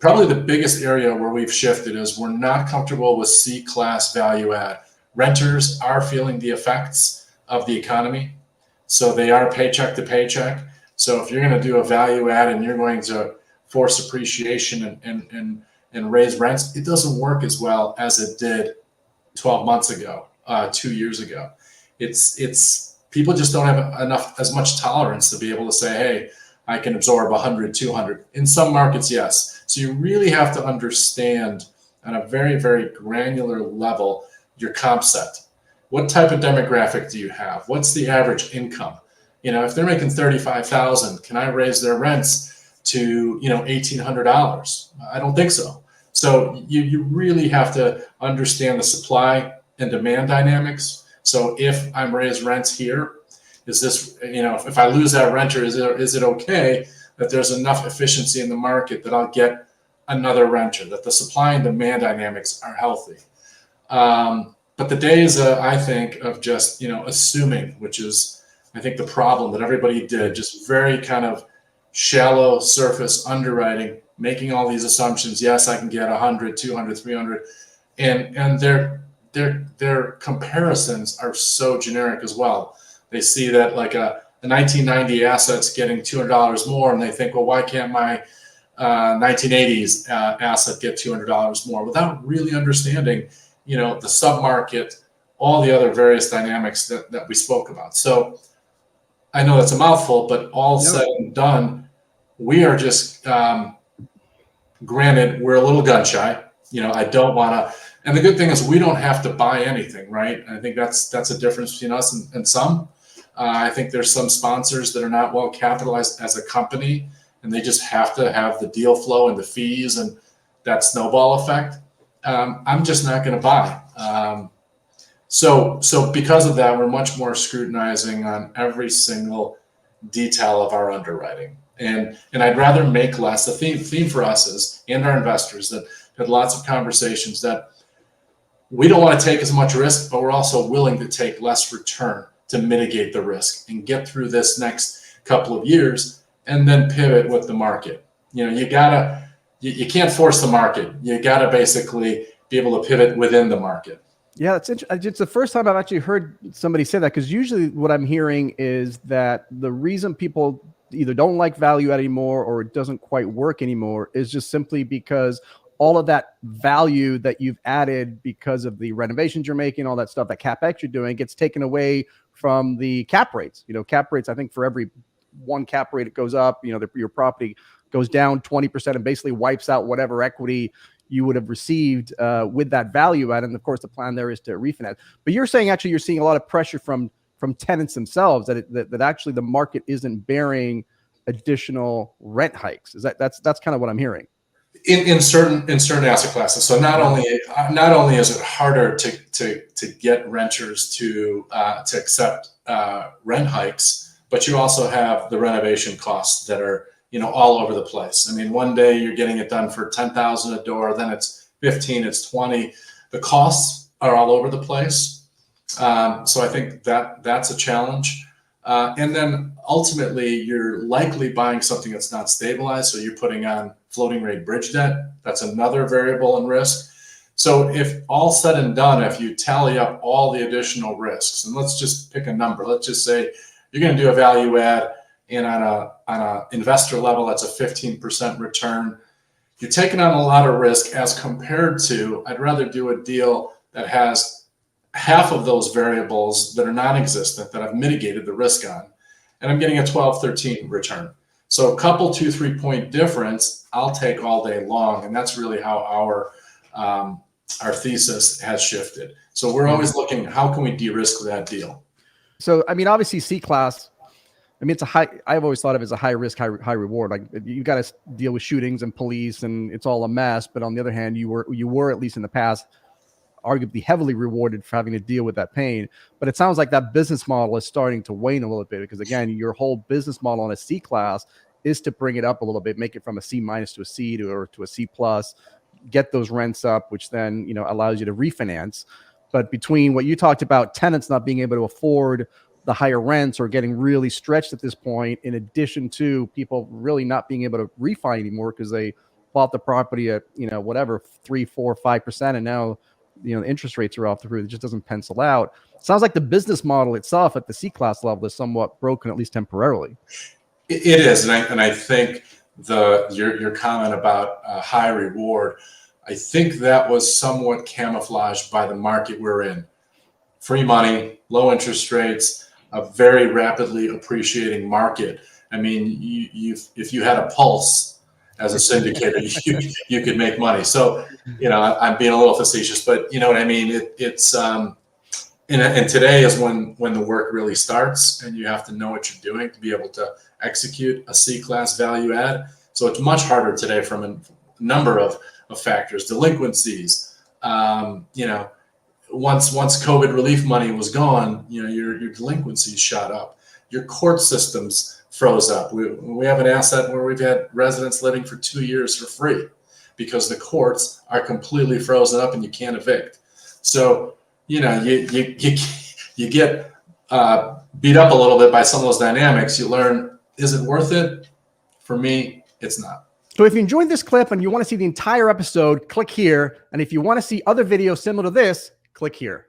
Probably the biggest area where we've shifted is we're not comfortable with C-class value add. Renters are feeling the effects of the economy, so they are paycheck to paycheck. So if you're going to do a value add and you're going to force appreciation and raise rents, it doesn't work as well as it did 12 months ago, 2 years ago. It's people just don't have as much tolerance to be able to say, hey, I can absorb 100, 200. In some markets, yes. So you really have to understand on a very, very granular level your comp set. What type of demographic do you have? What's the average income? If they're making $35,000, can I raise their rents to $1,800? I don't think so. So you really have to understand the supply and demand dynamics. So if I'm raised rents here, is this, if I lose that renter, is it okay that there's enough efficiency in the market that I'll get another renter, that the supply and demand dynamics are healthy? But the days, I think, of just, assuming, which is, I think, the problem that everybody did, just very kind of shallow surface underwriting, making all these assumptions. Yes, I can get 100, 200, 300. And their comparisons are so generic as well. They see that like a 1990 asset's getting $200 more, and they think, well, why can't my 1980s asset get $200 more, without really understanding, the submarket, all the other various dynamics that we spoke about. So I know that's a mouthful, but all said and done, we are just, granted, we're a little gun shy. I don't want to. And the good thing is we don't have to buy anything, right? I think that's a difference between us and some. I think there's some sponsors that are not well capitalized as a company, and they just have to have the deal flow and the fees and that snowball effect. I'm just not going to buy. So because of that, we're much more scrutinizing on every single detail of our underwriting. And I'd rather make less. The theme for us is, and our investors, that had lots of conversations, that we don't want to take as much risk, but we're also willing to take less return to mitigate the risk and get through this next couple of years and then pivot with the market. You can't force the market. You gotta basically be able to pivot within the market. Yeah, it's the first time I've actually heard somebody say that, because usually what I'm hearing is that the reason people either don't like value add anymore or it doesn't quite work anymore is just simply because all of that value that you've added because of the renovations you're making, all that stuff, that CapEx you're doing, gets taken away from the cap rates. Cap rates, I think for every one cap rate it goes up, your property goes down 20% and basically wipes out whatever equity you would have received with that value add. And of course, the plan there is to refinance. But you're saying actually you're seeing a lot of pressure from tenants themselves, that actually the market isn't bearing additional rent hikes. That's kind of what I'm hearing. In certain asset classes. So not only is it harder to get renters to accept rent hikes, but you also have the renovation costs that are all over the place. I mean, one day you're getting it done for $10,000 a door, then it's 15, it's 20. The costs are all over the place. So I think that's a challenge. And then ultimately, you're likely buying something that's not stabilized. So you're putting on floating rate bridge debt. That's another variable in risk. So if all said and done, if you tally up all the additional risks, and let's just pick a number. Let's just say you're going to do a value add, and on a investor level, that's a 15% return. You're taking on a lot of risk as compared to, I'd rather do a deal that has half of those variables that are non-existent, that I've mitigated the risk on, and I'm getting a 12, 13 return. So a couple 2-3 point difference, I'll take all day long. And that's really how our thesis has shifted. So we're always looking, how can we de-risk that deal? So, I mean, obviously C-class, I mean, I've always thought of it as a high risk, high reward. Like, you got to deal with shootings and police and it's all a mess. But on the other hand, you were at least in the past, arguably heavily rewarded for having to deal with that pain. But it sounds like that business model is starting to wane a little bit, because again, your whole business model on a C class is to bring it up a little bit, make it from a C- to a C or to a C+, get those rents up, which then, allows you to refinance. But between what you talked about, tenants not being able to afford the higher rents or getting really stretched at this point, in addition to people really not being able to refi anymore because they bought the property at, you know, whatever, 3, 4, 5%. And now, you know, the interest rates are off the roof. It just doesn't pencil out. Sounds like the business model itself at the C-class level is somewhat broken, at least temporarily. It is. And I think your comment about high reward, I think that was somewhat camouflaged by the market we're in. Free money, low interest rates, a very rapidly appreciating market. I mean, if you had a pulse as a syndicator, you could make money. So, you know, I'm being a little facetious, but you know what I mean? And today is when the work really starts, and you have to know what you're doing to be able to execute a C-class value add. So it's much harder today from a number of factors, delinquencies, you know, once COVID relief money was gone, you know, your delinquencies shot up, your court systems froze up. We have an asset where we've had residents living for 2 years for free because the courts are completely frozen up and you can't evict. So, you know, you get beat up a little bit by some of those dynamics. You learn, is it worth it? For me, it's not. So if you enjoyed this clip and you want to see the entire episode, click here. And if you want to see other videos similar to this, click here.